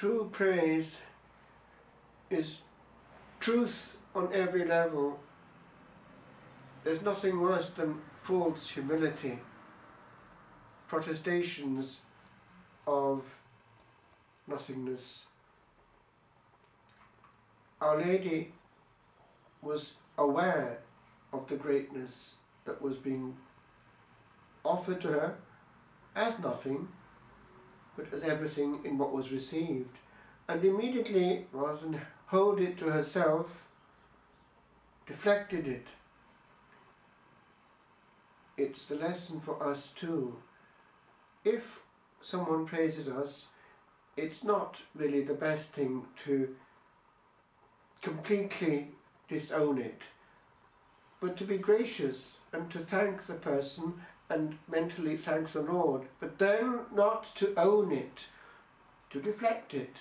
True praise is truth on every level. There's nothing worse than false humility, protestations of nothingness. Our Lady was aware of the greatness that was being offered to her as nothing, but as everything in what was received. And immediately, rather than hold it to herself, deflected it. It's the lesson for us too. If someone praises us, it's not really the best thing to completely disown it, but to be gracious and to thank the person and mentally thank the Lord, but then not to own it, to deflect it.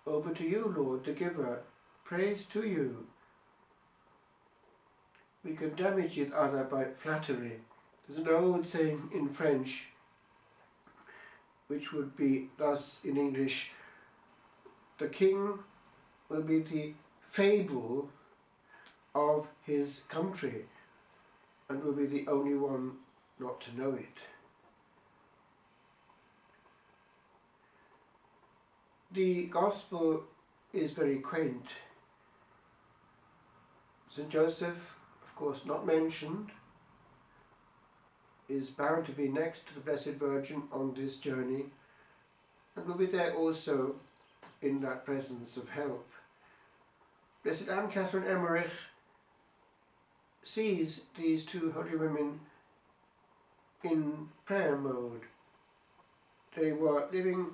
Over to you, Lord, the giver. Praise to you. We can damage each other by flattery. There's an old saying in French, which would be thus in English: the king will be the fable of his country and will be the only one not to know it. The Gospel is very quaint. St. Joseph, of course not mentioned, is bound to be next to the Blessed Virgin on this journey and will be there also in that presence of help. Blessed Anne Catherine Emmerich sees these two holy women in prayer mode. They were living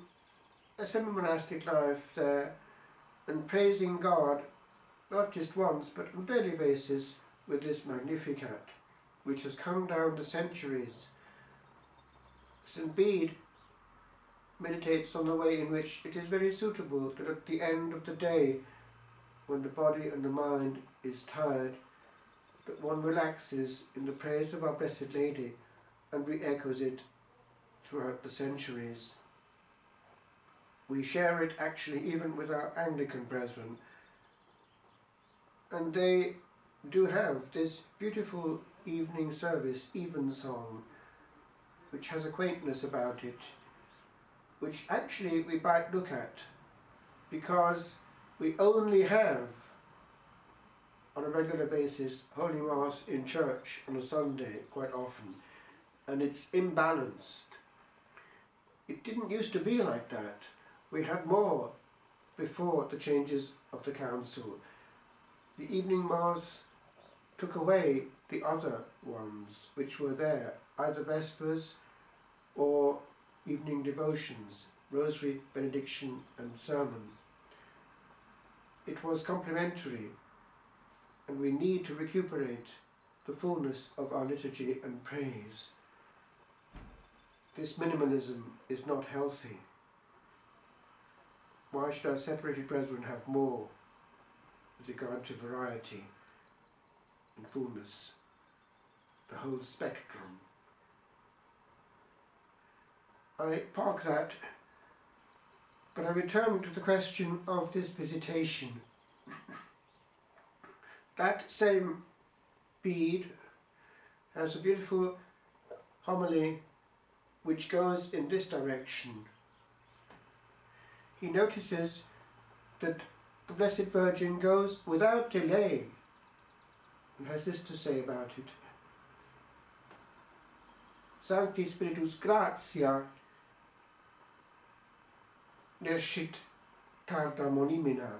a semi-monastic life there and praising God not just once but on a daily basis with this Magnificat, which has come down the centuries. St. Bede meditates on the way in which it is very suitable that at the end of the day, when the body and the mind is tired, that one relaxes in the praise of our Blessed Lady and re-echoes it throughout the centuries. We share it actually even with our Anglican brethren, and they do have this beautiful evening service, evensong, which has a quaintness about it, which actually we might look at, because we only have on a regular basis Holy Mass in church on a Sunday quite often, and it's imbalanced. It didn't used to be like that. We had more before the changes of the Council. The evening Mass took away the other ones which were there, either Vespers or evening devotions, Rosary, Benediction and Sermon. It was complementary, and we need to recuperate the fullness of our liturgy and praise. This minimalism is not healthy. Why should our separated brethren have more with regard to variety and fullness, the whole spectrum? I park that, but I return to the question of this visitation. That same Bede has a beautiful homily which goes in this direction. He notices that the Blessed Virgin goes without delay and has this to say about it. Sancti Spiritus gratia nescit tarda monimina.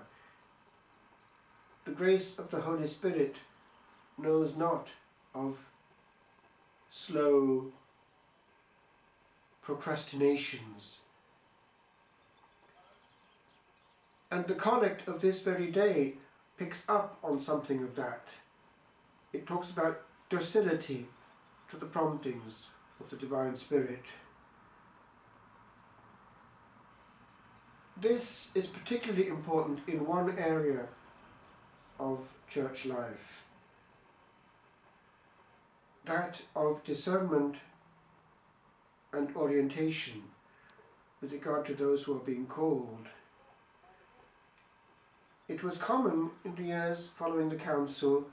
The grace of the Holy Spirit knows not of slow procrastinations. And the collect of this very day picks up on something of that. It talks about docility to the promptings of the Divine Spirit. This is particularly important in one area of church life, that of discernment and orientation. with regard to those who are being called. It was common in the years following the council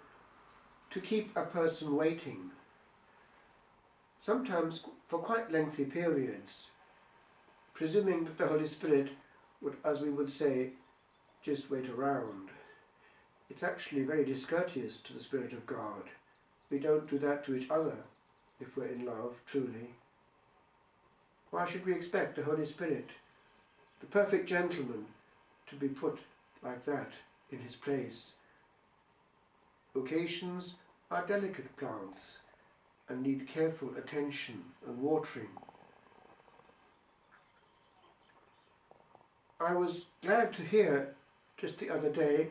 to keep a person waiting, sometimes for quite lengthy periods, presuming that the Holy Spirit would, as we would say, just wait around. It's actually very discourteous to the Spirit of God. We don't do that to each other if we're in love, truly. Why should we expect the Holy Spirit, the perfect gentleman, to be put like that in his place? Vocations are delicate plants and need careful attention and watering. I was glad to hear just the other day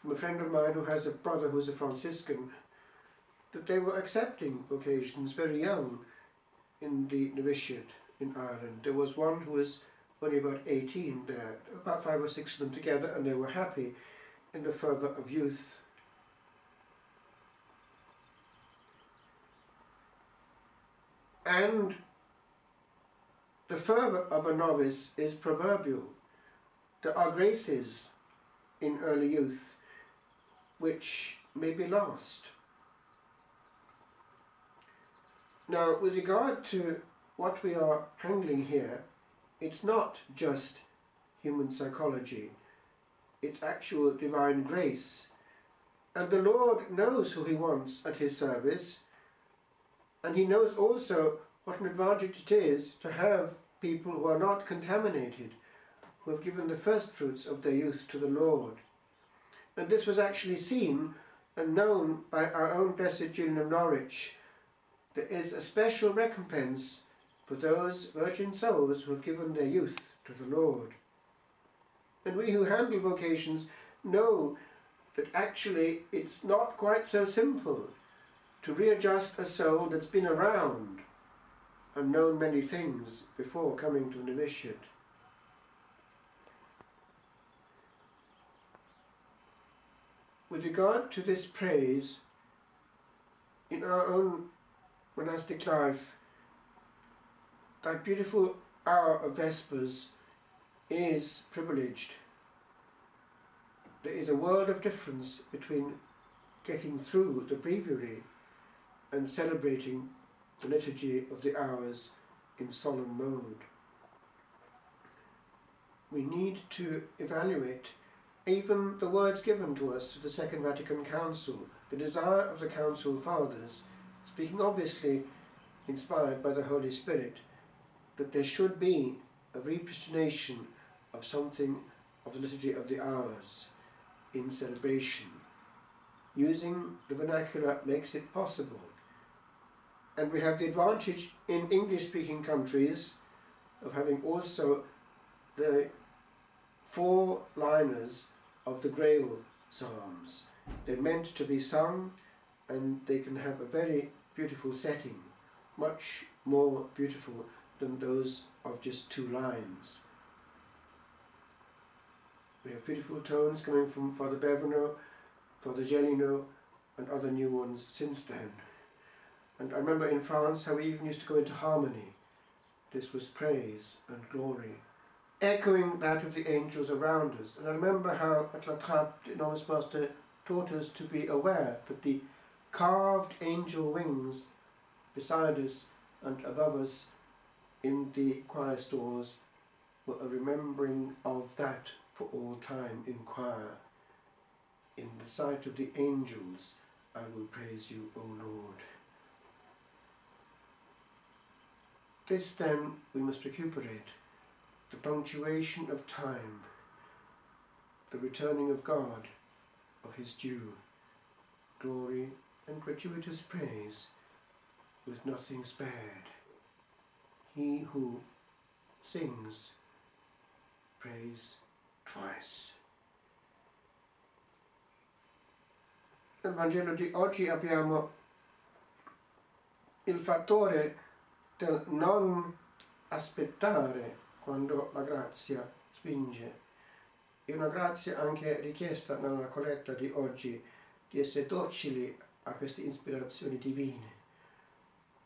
from a friend of mine who has a brother who's a Franciscan that they were accepting vocations very young in the novitiate in Ireland. There was one who was only about 18 there, about 5 or 6 of them together, and they were happy in the fervour of youth. And the fervour of a novice is proverbial. There are graces in early youth which may be lost. Now, with regard to what we are handling here, it's not just human psychology, it's actual divine grace. And the Lord knows who he wants at his service, and he knows also what an advantage it is to have people who are not contaminated, who have given the first fruits of their youth to the Lord. And this was actually seen and known by our own Blessed Julian of Norwich. There is a special recompense for those virgin souls who have given their youth to the Lord. And we who handle vocations know that actually it's not quite so simple to readjust a soul that's been around and known many things before coming to the novitiate. With regard to this praise, in our own monastic life, that beautiful hour of Vespers is privileged. There is a world of difference between getting through the breviary and celebrating the liturgy of the hours in solemn mode. We need to evaluate even the words given to us to the Second Vatican Council, the desire of the Council Fathers, speaking obviously inspired by the Holy Spirit, that there should be a repristination of something of the liturgy of the hours in celebration. Using the vernacular makes it possible. And we have the advantage in English-speaking countries of having also the 4-liners of the Grail Psalms. They're meant to be sung, and they can have a very beautiful setting, much more beautiful than those of just 2 lines. We have beautiful tones coming from Father Bevano, Father Gelino, and other new ones since then. And I remember in France how we even used to go into harmony. This was praise and glory, echoing that of the angels around us. And I remember how at La Trappe the Novice Master taught us to be aware that the carved angel wings beside us and above us in the choir stalls were a remembering of that for all time in choir. In the sight of the angels I will praise you, O Lord. This then we must recuperate, the punctuation of time, the returning of God of his due, glory and gratuitous praise, with nothing spared. He who sings, praise twice. Nel Vangelo di oggi abbiamo il fattore del non aspettare quando la grazia spinge. È una grazia anche richiesta nella colletta di oggi, di essere docili a queste ispirazioni divine.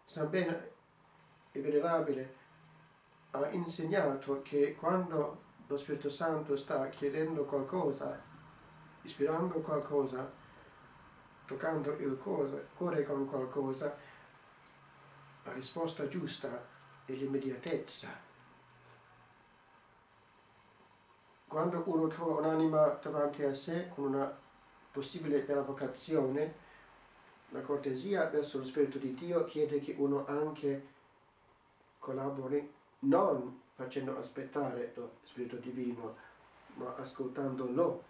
San Bene e Venerabile ha insegnato che quando lo Spirito Santo sta chiedendo qualcosa, ispirando qualcosa, toccando il cuore con qualcosa, la risposta giusta è l'immediatezza. Quando uno trova un'anima davanti a sé con una possibile bella vocazione, la cortesia verso lo Spirito di Dio chiede che uno anche collabori non facendo aspettare lo Spirito Divino, ma ascoltandolo.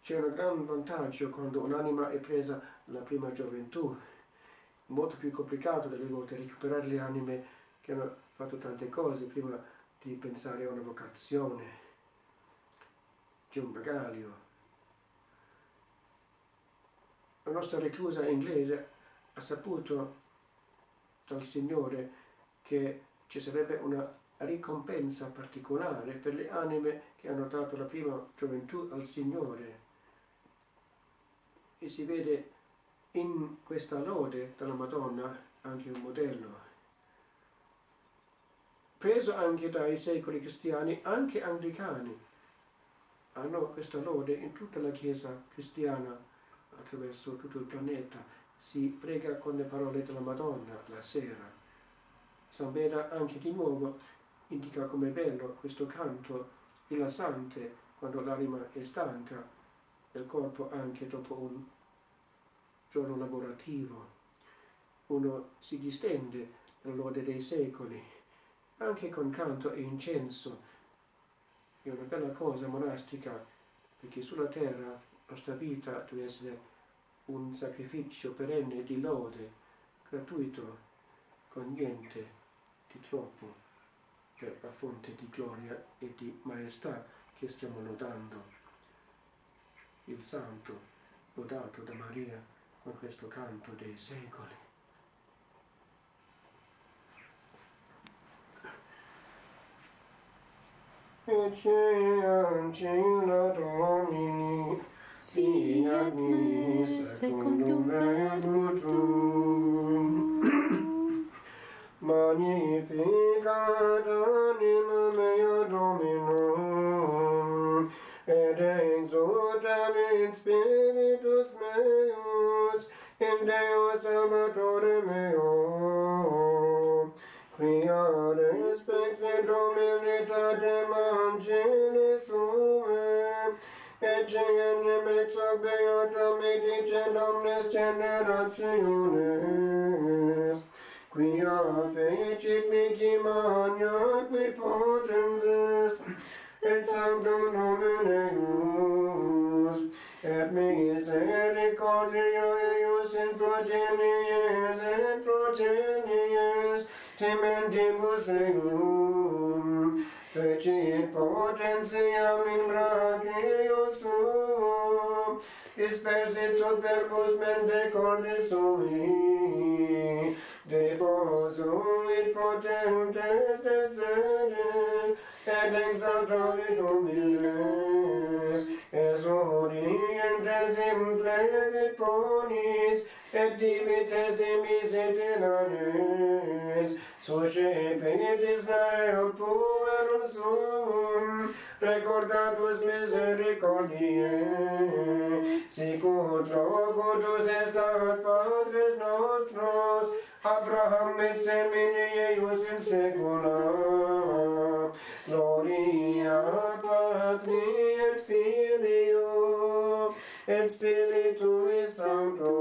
C'è un gran vantaggio quando un'anima è presa nella prima gioventù. È molto più complicato delle volte recuperare le anime che hanno fatto tante cose prima di pensare a una vocazione. C'è un bagaglio. La nostra reclusa inglese ha saputo dal Signore che ci sarebbe una ricompensa particolare per le anime che hanno dato la prima gioventù al Signore. E si vede in questa lode della Madonna anche un modello. Preso anche dai secoli cristiani, anche anglicani hanno questa lode in tutta la Chiesa cristiana attraverso tutto il pianeta. Si prega con le parole della Madonna la sera. San Beda anche di nuovo indica come bello questo canto rilassante quando l'anima è stanca e il corpo anche dopo un giorno lavorativo. Uno si distende nella lode dei secoli, anche con canto e incenso. È una bella cosa monastica, perché sulla terra la nostra vita deve essere un sacrificio perenne di lode, gratuito, con niente di troppo, per la fonte di gloria e di maestà che stiamo lodando. Il Santo, lodato da Maria con questo canto dei secoli. Ecce ancilla Domini, fiat mi secundum verbum tuum. Magnificat anima mea Dominum, et exultat in spiritus meus, in Deo Salvatore meo, quia respexit humilitatem angelis suae, et genem ex hoc beata medicet omnes generationes, quia fecit mihi magna qui potens est, et sanctum nomen eius, et misericordia eius in progenies tementibus eum, fecit potentiam in brachio suo, dispersit superbus mente cordis sui, deposuit potentes descendens, et exaltavit humiles, exorientes implevit ponis, et divites dimis et inanes, suscepit Israel puerum suum, recordatus misericordiae, sicut locutus estat Patris nostros, Abraham et semine eius in saecula. Gloria Patri et Filio et Spiritui Sancto,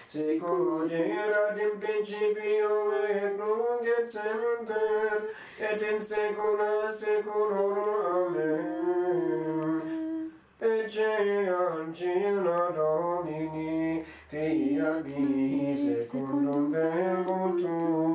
sicut erat in principio et nunc et semper, et in saecula saeculorum. Amen. Ecce ancilla Domini, fiat mi secundum verbum tuum.